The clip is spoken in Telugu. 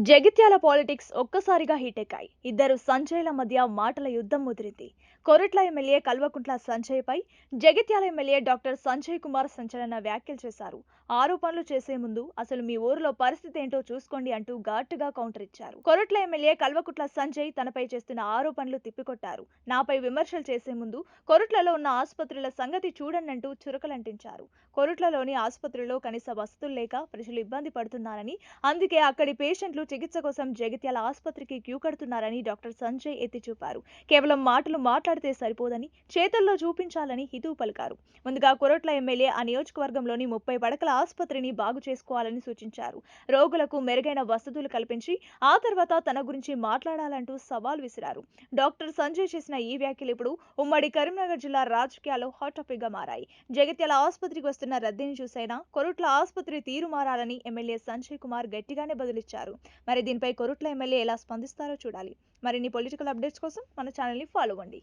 జగిత్యాల పాలిటిక్స్ ఒక్కసారిగా హీట్ ఎక్కాయి. ఇద్దరు సంజయ్ల మధ్య మాటల యుద్ధం ముదిరింది. కొరుట్ల ఎమ్మెల్యే కల్వకుంట్ల సంజయ్ పై జగిత్యాల ఎమ్మెల్యే డాక్టర్ సంజయ్ కుమార్ సంచలన వ్యాఖ్యలు చేశారు. ఆరోపణలు చేసే ముందు అసలు మీ ఊరిలో పరిస్థితి ఏంటో చూసుకోండి అంటూ ఘాటుగా కౌంటర్ ఇచ్చారు. కొరుట్ల ఎమ్మెల్యే కల్వకుంట్ల సంజయ్ తనపై చేస్తున్న ఆరోపణలు తిప్పికొట్టారు. నాపై విమర్శలు చేసే ముందు కొరుట్లలో ఉన్న ఆసుపత్రుల సంగతి చూడండంటూ చురకలంటించారు. కొరుట్లలోని ఆసుపత్రిలో కనీస వసతులు లేక ప్రజలు ఇబ్బంది పడుతున్నారని, అందుకే అక్కడి పేషెంట్లు చికిత్స కోసం జగిత్యాల ఆసుపత్రికి క్యూ కడుతున్నారని డాక్టర్ సంజయ్ ఎత్తి చూపారు. కేవలం మాటలు మాట్లాడితే సరిపోదని చేతల్లో చూపించాలని హితవు పలికారు. ముందుగా కొరుట్ల ఎమ్మెల్యే ఆ నియోజకవర్గంలోని 30 పడకల ఆసుపత్రిని బాగు చేసుకోవాలని సూచించారు. రోగులకు మెరుగైన వసతులు కల్పించి ఆ తర్వాత తన గురించి మాట్లాడాలంటూ సవాల్ విసిరారు. డాక్టర్ సంజయ్ చేసిన ఈ వ్యాఖ్యలు ఇప్పుడు ఉమ్మడి కరీంనగర్ జిల్లా రాజకీయాల్లో హాట్ టాపిక్ గా మారాయి. జగిత్యాల ఆసుపత్రికి వస్తున్న రద్దీని చూసైనా కొరుట్ల ఆసుపత్రి తీరు మారాలని ఎమ్మెల్యే సంజయ్ కుమార్ గట్టిగానే బదులిచ్చారు. మరి దీనిపై కొరుట్ల ఎమ్మెల్యే ఎలా స్పందిస్తారో చూడాలి. మరిన్ని పొలిటికల్ అప్డేట్స్ కోసం మన ఛానల్ ని ఫాలో అవ్వండి.